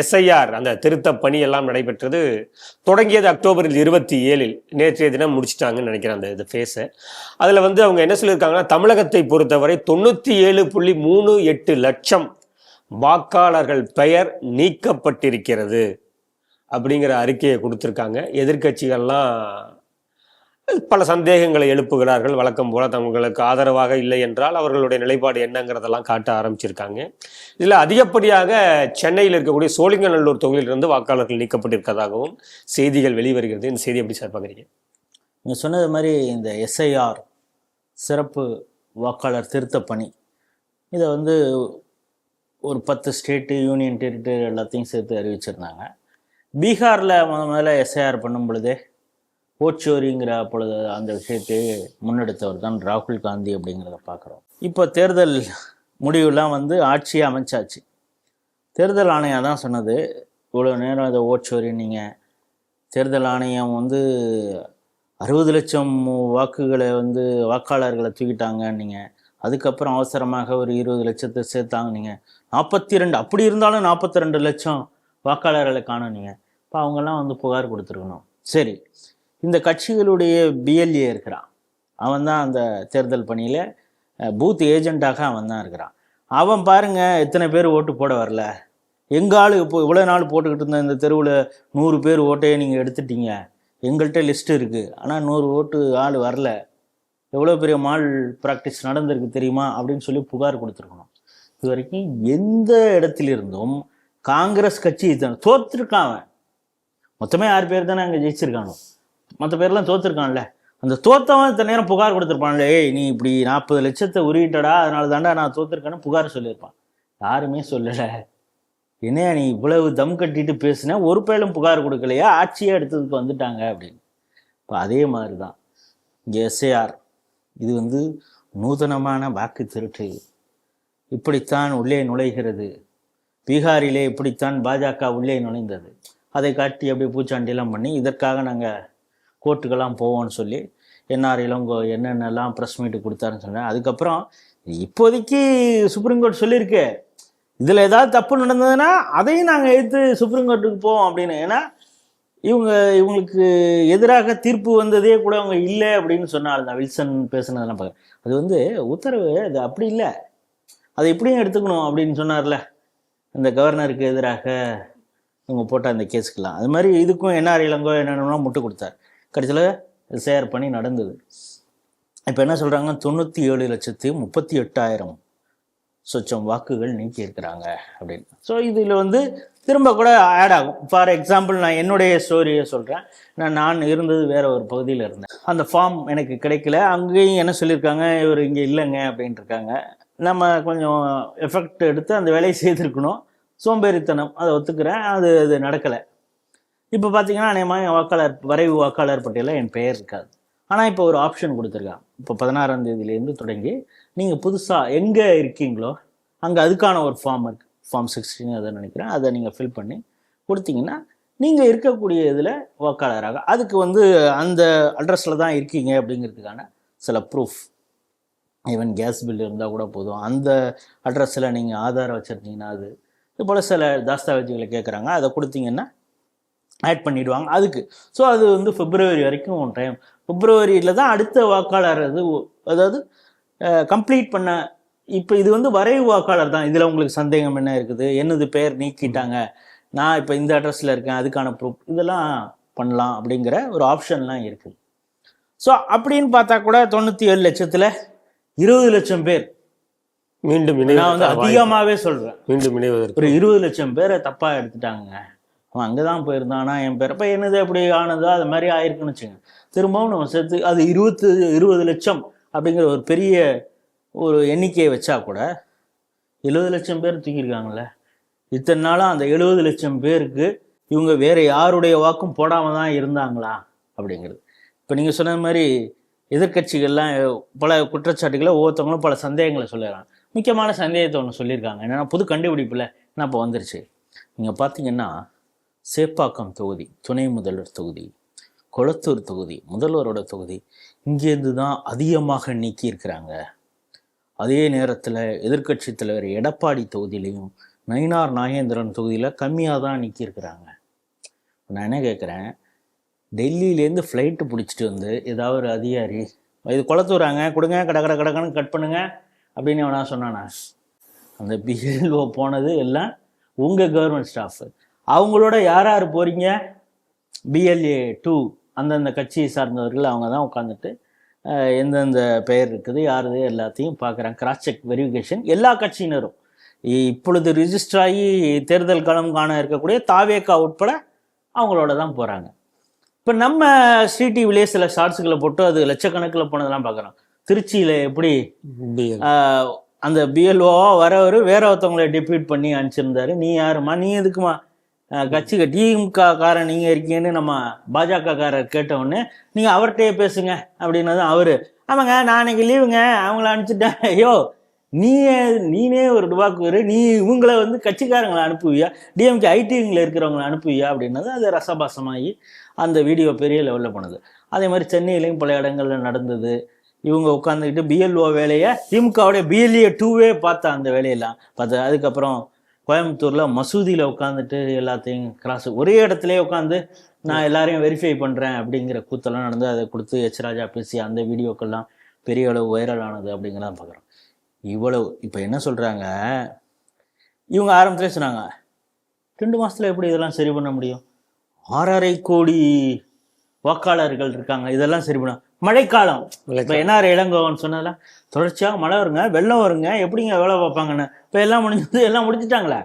SIR அந்த திருத்த பணி எல்லாம் நடைபெற்றது. தொடங்கியது அக்டோபரில் 27. நேற்றைய தினம் முடிச்சிட்டாங்கன்னு நினைக்கிறேன் அந்த இது ஃபேஸை. அதில் அவங்க என்ன சொல்லியிருக்காங்கன்னா, தமிழகத்தை பொறுத்தவரை 97.38 லட்சம் வாக்காளர்கள் பெயர் நீக்கப்பட்டிருக்கிறது அப்படிங்கிற அறிக்கையை கொடுத்துருக்காங்க. எதிர்கட்சிகள்லாம் பல சந்தேகங்களை எழுப்புகிறார்கள். வழக்கம் போல தங்களுக்கு ஆதரவாக இல்லை என்றால் அவர்களுடைய நிலைப்பாடு என்னங்கிறதெல்லாம் காட்ட ஆரம்பிச்சிருக்காங்க. இதில் அதிகப்படியாக சென்னையில் இருக்கக்கூடிய சோழிங்கநல்லூர் தொகுதியிலிருந்து வாக்காளர்கள் நீக்கப்பட்டிருக்கிறதாகவும் செய்திகள் வெளிவருகிறது. இந்த செய்தி எப்படி சார் பார்க்குறீங்க? நீங்கள் சொன்னது மாதிரி இந்த எஸ்ஐஆர் சிறப்பு வாக்காளர் திருத்த பணி இதை ஒரு 10 ஸ்டேட்டு, யூனியன் டெரிட்டரி எல்லாத்தையும் சேர்த்து அறிவிச்சிருந்தாங்க. பீகாரில் முதல்ல எஸ்ஐஆர் பண்ணும் பொழுதே ஓட்சோரிங்கிற பொழுது அந்த விஷயத்தை முன்னெடுத்தவர் தான் ராகுல் காந்தி அப்படிங்கிறத பார்க்குறோம். இப்போ தேர்தல் முடிவுலாம் ஆட்சியை அமைச்சாச்சு. தேர்தல் ஆணையம் தான் சொன்னது, இவ்வளோ நேரம் அதை ஓட்சோரி நீங்கள் தேர்தல் ஆணையம் 60 லட்சம் வாக்குகளை வாக்காளர்களை தூக்கிட்டாங்க. நீங்கள் அதுக்கப்புறம் அவசரமாக ஒரு 20 லட்சத்தை சேர்த்தாங்க. நீங்கள் 42, அப்படி இருந்தாலும் 42 லட்சம் வாக்காளர்களை காணும். நீங்கள் இப்போ அவங்கெல்லாம் புகார் கொடுத்துருக்கணும். சரி, இந்த கட்சிகளுடைய பிஎல்ஏ இருக்கிறான், அவன் தான் அந்த தேர்தல் பணியில் பூத் ஏஜெண்ட்டாக அவன் தான் இருக்கிறான். அவன் பாருங்க எத்தனை பேர் ஓட்டு போட வரல. எங்கள் ஆள் இப்போ இவ்வளோ நாள் போட்டுக்கிட்டு இருந்த இந்த தெருவில் 100 பேர் ஓட்டையே நீங்கள் எடுத்துட்டீங்க, எங்கள்கிட்ட லிஸ்ட்டு இருக்குது, ஆனால் 100 ஓட்டு ஆள் வரல, எவ்வளோ பெரிய மால் ப்ராக்டிஸ் நடந்திருக்கு தெரியுமா அப்படின்னு சொல்லி புகார் கொடுத்துருக்கணும். இது வரைக்கும் எந்த இடத்திலிருந்தும் காங்கிரஸ் கட்சி தோற்றுருக்கான். அவன் மொத்தமே 6 பேர் தானே அங்கே ஜெயிச்சிருக்கானோ, மற்ற பேர்லாம் தோற்றுருக்கான்ல. அந்த தோத்தவன் இத்தனை நேரம் புகார் கொடுத்துருப்பான்ல, ஏய் நீ இப்படி 40 லட்சத்தை உருவிட்டடா, அதனால தாண்டா நான் தோற்றுருக்கேன்னு புகார் சொல்லியிருப்பான். யாருமே சொல்லலை. என்னையா நீ இவ்வளவு தம் கட்டிட்டு பேசுன, ஒரு பேரும் புகார் கொடுக்கலையா, ஆட்சியே எடுத்ததுக்கு வந்துட்டாங்க அப்படின்னு. இப்போ அதே மாதிரி தான் இங்கே எஸ்ஐஆர் இது நூதனமான வாக்கு திருட்டு. இப்படித்தான் உள்ளே நுழைகிறது. பீகாரிலே இப்படித்தான் பாஜக உள்ளே நுழைந்தது. அதை காட்டி அப்படியே பூச்சாண்டிலாம் பண்ணி இதற்காக நாங்கள் கோர்ட்டுக்கெல்லாம் போவோம்னு சொல்லி என்ஆர் இளங்கோ என்னென்னலாம் ப்ரெஸ் மீட்டு கொடுத்தாருன்னு சொன்னேன். அதுக்கப்புறம் இப்போதைக்கு சுப்ரீம் கோர்ட் சொல்லியிருக்கு, இதில் ஏதாவது தப்பு நடந்ததுன்னா அதையும் நாங்கள் எடுத்து சுப்ரீம் கோர்ட்டுக்கு போவோம் அப்படின்னு. ஏன்னா இவங்களுக்கு எதிராக தீர்ப்பு வந்ததே கூட அவங்க இல்லை அப்படின்னு சொன்னாலும் தான் வில்சன் பேசுனதெல்லாம் பார்க்குறேன். அது உத்தரவு, அது அப்படி இல்லை, அதை எப்படியும் எடுத்துக்கணும் அப்படின்னு சொன்னார்ல இந்த கவர்னருக்கு எதிராக இவங்க போட்ட அந்த கேஸுக்கெல்லாம். அது மாதிரி இதுக்கும் என்ஆர் இளங்கோ என்னென்னா முட்டு கொடுத்தார். கடைசியில் ஷேர் பண்ணி நடந்தது. இப்போ என்ன சொல்கிறாங்க, 97,38,000 சொச்சம் வாக்குகள் நீக்கி இருக்கிறாங்க அப்படின்னு. ஸோ இதில் திரும்ப கூட ஆட் ஆகும். ஃபார் எக்ஸாம்பிள் நான் என்னுடைய ஸ்டோரியை சொல்கிறேன். நான் இருந்தது வேறு ஒரு பகுதியில் இருந்தேன். அந்த ஃபார்ம் எனக்கு கிடைக்கல. அங்கேயும் என்ன சொல்லியிருக்காங்க, இவர் இங்கே இல்லைங்க அப்படின்ட்டு இருக்காங்க. நம்ம கொஞ்சம் எஃபெக்ட் எடுத்து அந்த வேலையை செய்திருக்கணும். சோம்பேறித்தனம், அதை ஒத்துக்கிறேன். அது நடக்கலை. இப்போ பார்த்தீங்கன்னா அநேகமாக வரைவு வாக்காளர் பட்டியலில் என் பெயர் இருக்காது. ஆனால் இப்போ ஒரு ஆப்ஷன் கொடுத்துருக்காங்க. இப்போ 16ஆம் தேதியிலேருந்து தொடங்கி நீங்கள் புதுசாக எங்கே இருக்கீங்களோ அங்கே அதுக்கான ஒரு ஃபார்ம் இருக்குது, ஃபார்ம் 16 அதை நினைக்கிறேன். அதை நீங்கள் ஃபில் பண்ணி கொடுத்தீங்கன்னா நீங்கள் இருக்கக்கூடிய இதில் வாக்காளராக அதுக்கு அந்த அட்ரஸில் தான் இருக்கீங்க அப்படிங்கிறதுக்கான சில ப்ரூஃப், ஈவன் கேஸ் பில் இருந்தால் கூட போதும். அந்த அட்ரஸில் நீங்கள் ஆதாரம் வச்சுருந்தீங்கன்னா இது போல் சில தாஸ்தாவேஜுகளை கேட்குறாங்க, அதை கொடுத்தீங்கன்னா ஆட் பண்ணிவிடுவாங்க அதுக்கு. ஸோ அது பிப்ரவரி வரைக்கும் டைம். பிப்ரவரியில் தான் அடுத்த வாக்காளர் அதாவது கம்ப்ளீட் பண்ண. இப்போ இது வரைவு வாக்காளர் தான். இதில் உங்களுக்கு சந்தேகம் என்ன இருக்குது, என்னது பேர் நீக்கிட்டாங்க, நான் இப்போ இந்த அட்ரஸில் இருக்கேன், அதுக்கான ப்ரூஃப் இதெல்லாம் பண்ணலாம் அப்படிங்கிற ஒரு ஆப்ஷன்லாம் இருக்குது. ஸோ அப்படின்னு பார்த்தா கூட 97 லட்சத்தில் 20 லட்சம் பேர் மீண்டும் நான் அதிகமாகவே சொல்கிறேன், மீண்டும் இணைவதற்கு ஒரு 20 லட்சம் பேரை தப்பாக எடுத்துட்டாங்க. அவன் அங்கே தான் போயிருந்தானா என் பேர், இப்போ என்னது அப்படி ஆனதோ அது மாதிரி ஆயிருக்குன்னு வச்சுங்க. திரும்பவும் நம்ம சேர்த்து அது 20 லட்சம் அப்படிங்கிற ஒரு பெரிய ஒரு எண்ணிக்கையை வச்சா கூட 70 லட்சம் பேர் தூக்கியிருக்காங்கல்ல. இத்தனை நாளாக அந்த 70 லட்சம் பேருக்கு இவங்க வேறு யாருடைய வாக்கும் போடாமல் தான் இருந்தாங்களா அப்படிங்கிறது. இப்போ நீங்கள் சொன்ன மாதிரி எதிர்கட்சிகள்லாம் பல குற்றச்சாட்டுகளை ஒவ்வொருத்தவங்களும் பல சந்தேகங்களை சொல்லிடுறாங்க. முக்கியமான சந்தேகத்தை ஒன்று சொல்லியிருக்காங்க, என்னென்னா புது கண்டுபிடிப்பில் என்ன இப்போ வந்துருச்சு. நீங்கள் பார்த்தீங்கன்னா சேப்பாக்கம் தொகுதி, துணை முதல்வர் தொகுதி, கொளத்தூர் தொகுதி, முதல்வரோட தொகுதி, இங்கேருந்து தான் அதிகமாக நீக்கியிருக்கிறாங்க. அதே நேரத்தில் எதிர்கட்சி தலைவர் எடப்பாடி தொகுதியிலையும் நயினார் நாகேந்திரன் தொகுதியில் கம்மியாக தான் நிற்கிருக்கிறாங்க. நான் என்ன கேட்குறேன், டெல்லியிலேருந்து ஃப்ளைட்டு பிடிச்சிட்டு வந்து ஏதாவது ஒரு அதிகாரி இது குளத்துறாங்க கொடுங்க கடன்னு கட் பண்ணுங்க அப்படின்னு அவனா சொன்னானா? அந்த பிஎல்ஓ போனது எல்லாம் உங்கள் கவர்மெண்ட் ஸ்டாஃபு. அவங்களோட யார் யார் போகிறீங்க, BLA 2 அந்தந்த கட்சியை சார்ந்தவர்கள் அவங்க தான் உட்காந்துட்டு எந்தெந்த பெயர் இருக்குது யாருது எல்லாத்தையும் பார்க்குறாங்க. கிராஸ் செக் வெரிஃபிகேஷன் எல்லா கட்சியினரும். இப்பொழுது ரிஜிஸ்டர் ஆகி தேர்தல் களம் காண இருக்கக்கூடிய தாவேக்கா உட்பட அவங்களோட தான் போகிறாங்க. இப்போ நம்ம டிவிலே சில ஷார்ட்ஸுகளை போட்டு அது லட்சக்கணக்கில் போனதெல்லாம் பார்க்குறோம். திருச்சியில் எப்படி அந்த பிஎல்ஓவா வரவர் வேற ஒருத்தவங்களை டெபியூட் பண்ணி அனுப்பிச்சிருந்தாரு. நீ யாருமா, நீ எதுக்குமா கட்சி டிஎம்க காரன் நீங்கள் இருக்கீங்கன்னு நம்ம பாஜக காரர் கேட்டவுடனே நீங்கள் அவர்கிட்டயே பேசுங்க அப்படின்னது அவரு. ஆமாங்க நான் அன்னைக்கு லீவுங்க அவங்கள அனுப்பிச்சிட்டேன். ஐயோ நீனே ஒரு டுபாக்கு நீ இவங்களை வந்து கட்சிக்காரங்களை அனுப்புவியா, டிஎம்கே ஐடிவிங்கில் இருக்கிறவங்களை அனுப்புவியா அப்படின்னது அது ரசபாசமாகி அந்த வீடியோ பெரிய லெவலில் போனது. அதே மாதிரி சென்னையிலையும் பல இடங்கள்ல நடந்தது. இவங்க உட்காந்துக்கிட்டு பிஎல்ஓ வேலையை திமுகவுடைய BLA 2 பார்த்தா அந்த வேலையெல்லாம் பார்த்து அதுக்கப்புறம் கோயம்புத்தூரில் மசூதியில் உட்காந்துட்டு எல்லாத்தையும் கிராஸ் ஒரே இடத்துலேயே உட்காந்து நான் எல்லாரையும் வெரிஃபை பண்ணுறேன் அப்படிங்கிற கூத்தெல்லாம் நடந்து அதை கொடுத்து H. ராஜா பேசி அந்த வீடியோக்கெல்லாம் பெரிய அளவு வைரல் ஆனது அப்படிங்கிறதான் பார்க்குறோம். இவ்வளவு இப்போ என்ன சொல்கிறாங்க, இவங்க ஆரம்பத்திலே சொன்னாங்க 2 மாதத்தில் எப்படி இதெல்லாம் சரி பண்ண முடியும், 6.5 கோடி வாக்காளர்கள் இருக்காங்க, இதெல்லாம் சரி பண்ண மழைக்காலம். இப்போ NR இளங்கோவன் சொன்னதெல்லாம் தொடர்ச்சியாக மழை வருங்க வெள்ளம் வருங்க எப்படிங்க வேலை பார்ப்பாங்கன்னு. இப்போ எல்லாம் எல்லாம் முடிச்சுட்டாங்களே,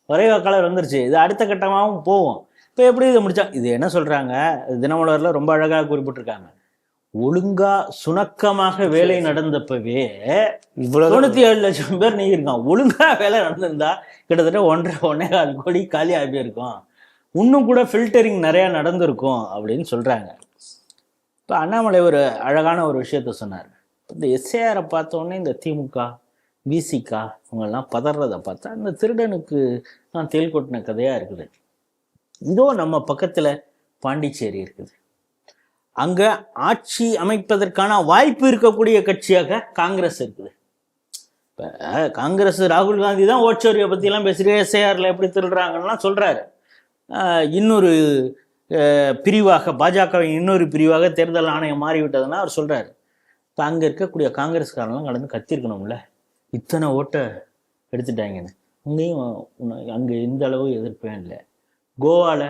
ஒரே வாக்காளர் வந்துருச்சு, இது அடுத்த கட்டமாகவும் போவோம். இப்போ எப்படி இதை முடிச்சா இது என்ன சொல்கிறாங்க, தினமலரில் ரொம்ப அழகாக குறிப்பிட்டிருக்காங்க. ஒழுங்கா சுணக்கமாக வேலை நடந்தப்பவே 97 லட்சம் பேர் நீங்கிருக்கான். ஒழுங்கா வேலை நடந்திருந்தா கிட்டத்தட்ட 1.5 கோடி காலி ஆகி இருக்கும், இன்னும் கூட ஃபில்டரிங் நிறையா நடந்திருக்கும் அப்படின்னு சொல்கிறாங்க. இப்போ அண்ணாமலை ஒரு அழகான ஒரு விஷயத்த சொன்னார். இந்த SAR பார்த்தோன்னே இந்த திமுக VCK இவங்கெல்லாம் பதறதை பார்த்தா அந்த திருடனுக்கு நான் தேல் கொட்டின கதையாக இருக்குது. இதோ நம்ம பக்கத்தில் பாண்டிச்சேரி இருக்குது, அங்கே ஆட்சி அமைப்பதற்கான வாய்ப்பு இருக்கக்கூடிய கட்சியாக காங்கிரஸ் இருக்குது. இப்போ காங்கிரஸ் ராகுல் காந்தி தான் ஓட்சோரியை பற்றிலாம் பேசுகிற SARல எப்படி திருடுறாங்கலாம் சொல்கிறாரு. இன்னொரு பிரிவாக பாஜகவின் இன்னொரு பிரிவாக தேர்தல் ஆணையம் மாறிவிட்டதுன்னா அவர் சொல்கிறாரு. இப்போ அங்கே இருக்கக்கூடிய காங்கிரஸ்காரெல்லாம் கடந்து கத்திருக்கணும்ல, இத்தனை ஓட்டை எடுத்துட்டாங்கன்னு. அங்கேயும் அங்கே இந்த அளவு எதிர்ப்பே இல்லை. கோவாவில்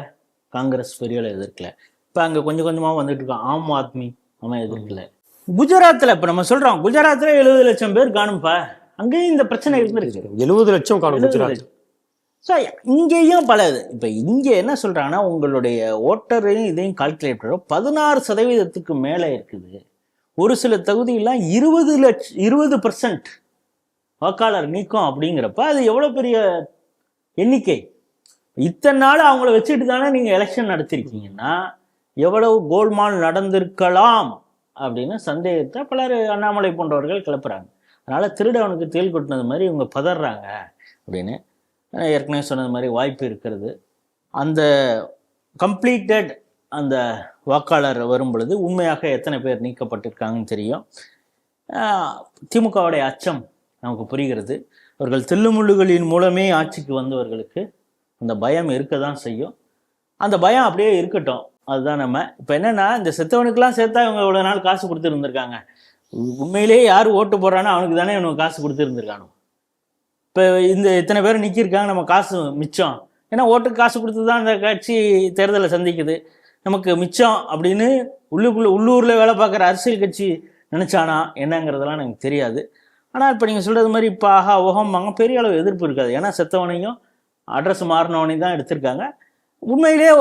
காங்கிரஸ் பெரிய அளவு எதிர்க்கல, இப்போ அங்கே கொஞ்சம் கொஞ்சமாக வந்துட்டு இருக்கான் ஆம் ஆத்மி, அவன் எதிர்க்கல. குஜராத்தில் இப்போ நம்ம சொல்கிறோம் குஜராத்தில் 70 லட்சம் பேர் காணும்ப்பா, அங்கேயும் இந்த பிரச்சனை இருந்துருக்கு. 70 லட்சம் காணும் குஜராத். ஸோ இங்கேயும் பல இது. இப்போ இங்கே என்ன சொல்கிறாங்கன்னா உங்களுடைய ஓட்டரையும் இதையும் கால்குலேட் பண்ணுறோம் 16% மேலே இருக்குது. ஒரு சில தொகுதியெல்லாம் 20% வாக்காளர் நீக்கம் அப்படிங்கிறப்ப அது எவ்வளோ பெரிய எண்ணிக்கை. இத்தனை நாள் அவங்கள வச்சுட்டு தானே நீங்கள் எலெக்ஷன் நடத்திருக்கீங்கன்னா எவ்வளவு கோல்மால் நடந்திருக்கலாம் அப்படின்னு சந்தேகத்தை பலர் அண்ணாமலை போன்றவர்கள் கிளப்புறாங்க. அதனால் திருடவனுக்கு தேல் கொட்டினது மாதிரி இவங்க பதறாங்க அப்படின்னு. ஏற்கனவே சொன்னது மாதிரி வாய்ப்பு இருக்கிறது. அந்த கம்ப்ளீட்டட் அந்த வாக்காளர் வரும் பொழுது உண்மையாக எத்தனை பேர் நீக்கப்பட்டிருக்காங்கன்னு தெரியும். திமுகவுடைய அச்சம் நமக்கு புரிகிறது. அவர்கள் தில்லுமுள்ளுகளின் மூலமே ஆட்சிக்கு வந்தவர்களுக்கு அந்த பயம் இருக்க தான் செய்யும். அந்த பயம் அப்படியே இருக்கட்டும். அதுதான் நம்ம இப்போ என்னென்னா இந்த செத்தவனுக்கெல்லாம் சேர்த்தா இவங்க இவ்வளோ நாள் காசு கொடுத்துருந்துருக்காங்க. உண்மையிலேயே யார் ஓட்டு போடுறானோ அவனுக்கு தானே இவனுக்கு காசு கொடுத்துருந்துருக்கானோ. இப்போ இத்தனை பேர் நிற்கிருக்காங்க, நம்ம காசு மிச்சம். ஏன்னா ஓட்டுக்கு காசு கொடுத்து தான் அந்த கட்சி தேர்தலை சந்திக்குது, நமக்கு மிச்சம் அப்படின்னு உள்ளூரில் வேலை பார்க்குற அரசியல் கட்சி நினச்சானா என்னங்கிறதெல்லாம் எனக்கு தெரியாது. ஆனால் இப்போ நீங்கள் சொல்கிறது மாதிரி இப்போ ஆஹா ஓகம்பாங்க, பெரிய அளவு எதிர்ப்பு இருக்காது. ஏன்னா செத்தவனையும் அட்ரஸ் மாறினவனையும் தான் எடுத்திருக்காங்க. உண்மையிலேயே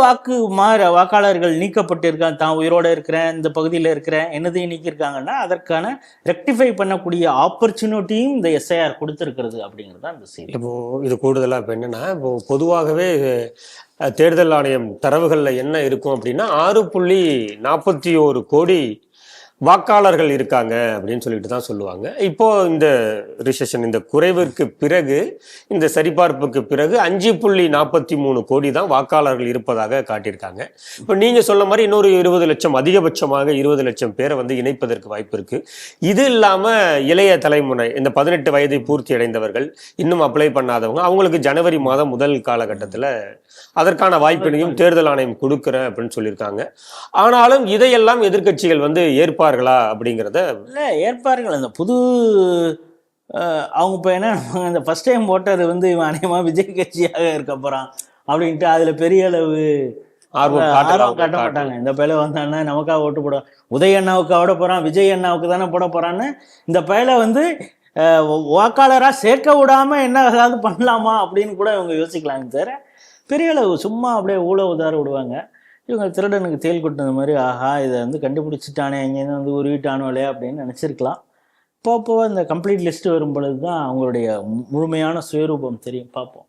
வாக்காளர்கள் நீக்கப்பட்டிருக்காங்க, தான் உயிரோடு இருக்கிறேன் இந்த பகுதியில் இருக்கிறேன் என்னதையும் நீக்கியிருக்காங்கன்னா அதற்கான ரெக்டிஃபை பண்ணக்கூடிய ஆப்பர்ச்சுனிட்டியும் இந்த SIR கொடுத்துருக்கிறது அப்படிங்கிறது தான் இந்த செய்தி. இப்போது இது கூடுதலாக இப்போ என்னென்னா, இப்போது பொதுவாகவே தேர்தல் ஆணையம் தரவுகளில் என்ன இருக்கும் அப்படின்னா 6.41 கோடி வாக்காளர்கள் இருக்காங்க அப்படின்னு சொல்லிட்டு தான் சொல்லுவாங்க. இப்போ இந்த ரிசெஷன், இந்த குறைவிற்கு பிறகு, இந்த சரிபார்ப்புக்கு பிறகு 5.43 கோடி தான் வாக்காளர்கள் இருப்பதாக காட்டியிருக்காங்க. இப்போ நீங்க சொல்ல மாதிரி இன்னொரு 20 லட்சம், அதிகபட்சமாக 20 லட்சம் பேரை வந்து இணைப்பதற்கு வாய்ப்பு இருக்கு. இது இல்லாம இளைய தலைமுறை, இந்த 18 வயதை பூர்த்தி அடைந்தவர்கள், இன்னும் அப்ளை பண்ணாதவங்க, அவங்களுக்கு ஜனவரி மாதம் முதல் காலகட்டத்தில் அதற்கான வாய்ப்பினையும் தேர்தல் ஆணையம் கொடுக்குறேன் அப்படின்னு சொல்லியிருக்காங்க. ஆனாலும் இதையெல்லாம் எதிர்க்கட்சிகள் வந்து ஏற்பார்களா அப்படிங்கிறத இல்லை ஏற்பார்கள். அந்த புது அவங்க இப்போ என்ன இந்த ஃபஸ்ட் டைம் ஓட்டர் வந்து இவன் அநேகமாக விஜய் கட்சியாக இருக்க போகிறான் அப்படின்ட்டு அதில் பெரிய அளவு ஆர்வம் ஆர்வம் காட்ட காட்டலாம். மாட்டாங்க. இந்த பையில வந்தான்னா நமக்காக ஓட்டு போட, உதய அண்ணாவுக்கு ஓட போகிறான், விஜய் அண்ணாவுக்கு தானே போட போகிறான்னு இந்த பையில வந்து வாக்காளராக சேர்க்க விடாம என்ன ஏதாவது பண்ணலாமா அப்படின்னு கூட இவங்க யோசிக்கலாங்க தவிர பெரிய அளவு சும்மா அப்படியே உதார விடுவாங்க. இவங்க திருடனுக்கு தேல் கொட்டினது மாதிரி, ஆஹா இதை வந்து கண்டுபிடிச்சிட்டானே, எங்கேருந்து வந்து உருவிட்டானோலே அப்படின்னு நினச்சிருக்கலாம். இப்போ இந்த கம்ப்ளீட் லிஸ்ட் வரும் பொழுது தான் அவங்களுடைய முழுமையான சுயரூபம் தெரியும். பார்ப்போம்.